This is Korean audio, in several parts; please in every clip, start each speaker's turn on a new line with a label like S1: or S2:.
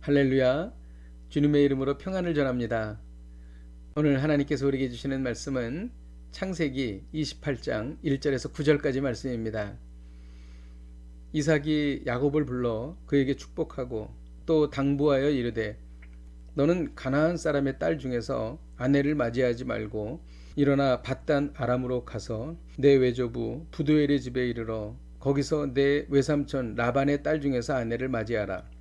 S1: 할렐루야. 주님의 이름으로 평안을 전합니다. 오늘 하나님께서 우리에게 주시는 말씀은 창세기 28장 1절에서 9절까지 말씀입니다. 이삭이 야곱을 불러 그에게 축복하고 또 당부하여 이르되 너는 가나안 사람의 딸 중에서 아내를 맞이하지 말고 일어나 밧단 아람으로 가서 내 외조부 부두엘의 집에 이르러 거기서 내 외삼촌 라반의 딸 중에서 아내를 맞이하라.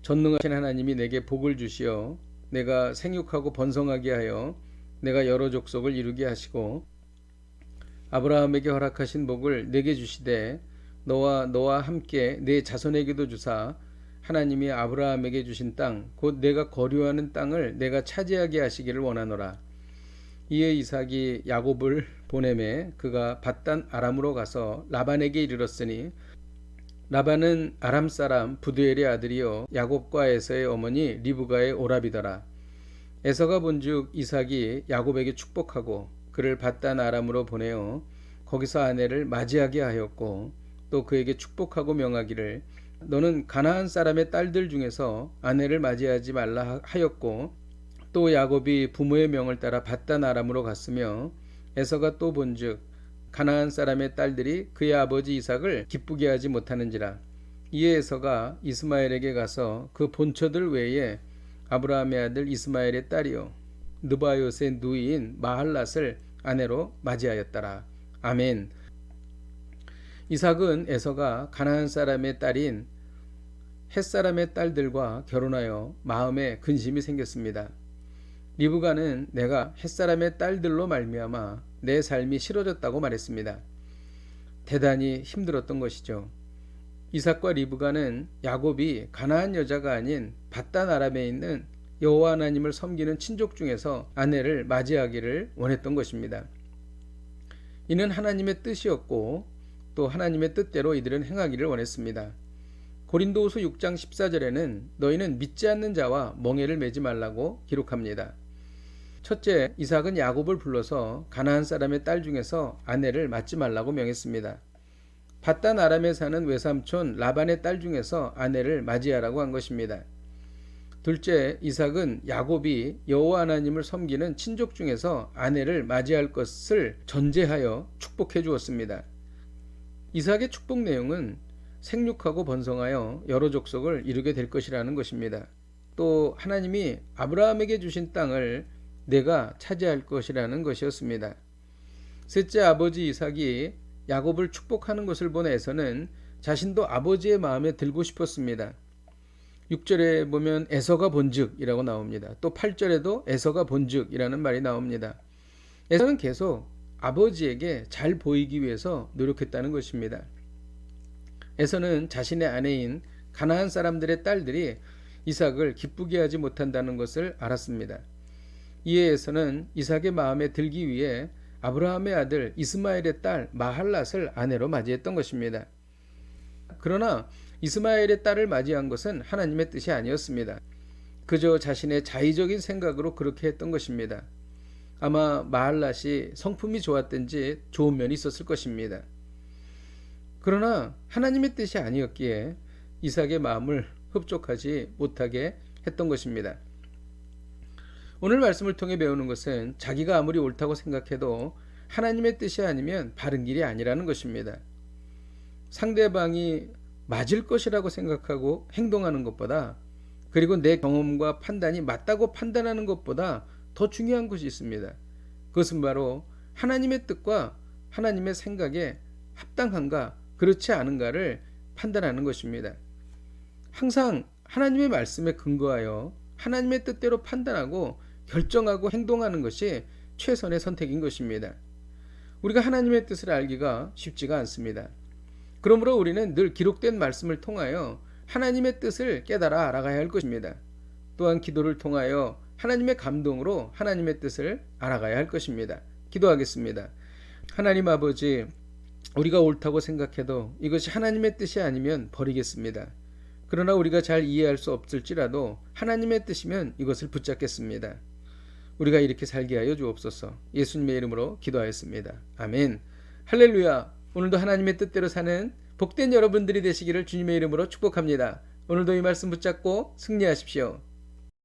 S1: 전능하신 하나님이 내게 복을 주시어 내가 생육하고 번성하게 하여 내가 여러 족속을 이루게 하시고 아브라함에게 허락하신 복을 내게 주시되 너와 함께 내 자손에게도 주사 하나님이 아브라함에게 주신 땅 곧 내가 거류하는 땅을 내가 차지하게 하시기를 원하노라. 이에 이삭이 야곱을 보내매 그가 밧단 아람으로 가서 라반에게 이르렀으니 라반은 아람 사람 부두엘의 아들이요 야곱과 에서의 어머니 리브가의 오라비더라. 에서가 본즉 이삭이 야곱에게 축복하고 그를 밧단 아람으로 보내어 거기서 아내를 맞이하게 하였고 또 그에게 축복하고 명하기를 너는 가나안 사람의 딸들 중에서 아내를 맞이하지 말라 하였고 또 야곱이 부모의 명을 따라 밧단 아람으로 갔으며 에서가 또 본즉 가나안 사람의 딸들이 그의 아버지 이삭을 기쁘게 하지 못하는지라. 이에 에서가 이스마엘에게 가서 그 본처들 외에 아브라함의 아들 이스마엘의 딸이요 느바요스의 누이인 마할랏을 아내로 맞이하였더라. 아멘. 이삭은 에서가 가나안 사람의 딸인 헷 사람의 딸들과 결혼하여 마음에 근심이 생겼습니다. 리브가는 내가 헷 사람의 딸들로 말미암아 내 삶이 싫어졌다고 말했습니다. 대단히 힘들었던 것이죠. 이삭과 리브가는 야곱이 가나안 여자가 아닌 밧단 아람에 있는 여호와 하나님을 섬기는 친족 중에서 아내를 맞이하기를 원했던 것입니다. 이는 하나님의 뜻이었고 또 하나님의 뜻대로 이들은 행하기를 원했습니다. 고린도후서 6장 14절에는 너희는 믿지 않는 자와 멍에를 매지 말라고 기록합니다. 첫째, 이삭은 야곱을 불러서 가나안 사람의 딸 중에서 아내를 맞지 말라고 명했습니다. 밧단 아람에 사는 외삼촌 라반의 딸 중에서 아내를 맞이하라고 한 것입니다. 둘째, 이삭은 야곱이 여호와 하나님을 섬기는 친족 중에서 아내를 맞이할 것을 전제하여 축복해 주었습니다. 이삭의 축복 내용은 생육하고 번성하여 여러 족속을 이루게 될 것이라는 것입니다. 또 하나님이 아브라함에게 주신 땅을 내가 차지할 것이라는 것이었습니다. 셋째, 아버지 이삭이 야곱을 축복하는 것을 본 에서는 자신도 아버지의 마음에 들고 싶었습니다. 6절에 보면 에서가 본즉이라고 나옵니다. 또 8절에도 에서가 본즉이라는 말이 나옵니다. 에서는 계속 아버지에게 잘 보이기 위해서 노력했다는 것입니다. 에서는 자신의 아내인 가나안 사람들의 딸들이 이삭을 기쁘게 하지 못한다는 것을 알았습니다. 이에 에서는 이삭의 마음에 들기 위해 아브라함의 아들 이스마엘의 딸 마할랏을 아내로 맞이했던 것입니다. 그러나 이스마엘의 딸을 맞이한 것은 하나님의 뜻이 아니었습니다. 그저 자신의 자의적인 생각으로 그렇게 했던 것입니다. 아마 마할랏이 성품이 좋았든지 좋은 면이 있었을 것입니다. 그러나 하나님의 뜻이 아니었기에 이삭의 마음을 흡족하지 못하게 했던 것입니다. 오늘 말씀을 통해 배우는 것은 자기가 아무리 옳다고 생각해도 하나님의 뜻이 아니면 바른 길이 아니라는 것입니다. 상대방이 맞을 것이라고 생각하고 행동하는 것보다 그리고 내 경험과 판단이 맞다고 판단하는 것보다 더 중요한 것이 있습니다. 그것은 바로 하나님의 뜻과 하나님의 생각에 합당한가 그렇지 않은가를 판단하는 것입니다. 항상 하나님의 말씀에 근거하여 하나님의 뜻대로 판단하고 결정하고 행동하는 것이 최선의 선택인 것입니다. 우리가 하나님의 뜻을 알기가 쉽지가 않습니다. 그러므로 우리는 늘 기록된 말씀을 통하여 하나님의 뜻을 깨달아 알아가야 할 것입니다. 또한 기도를 통하여 하나님의 감동으로 하나님의 뜻을 알아가야 할 것입니다. 기도하겠습니다. 하나님 아버지, 우리가 옳다고 생각해도 이것이 하나님의 뜻이 아니면 버리겠습니다. 그러나 우리가 잘 이해할 수 없을지라도 하나님의 뜻이면 이것을 붙잡겠습니다. 우리가 이렇게 살게 하여 주옵소서. 예수님의 이름으로 기도하였습니다. 아멘. 할렐루야. 오늘도 하나님의 뜻대로 사는 복된 여러분들이 되시기를 주님의 이름으로 축복합니다. 오늘도 이 말씀 붙잡고 승리하십시오.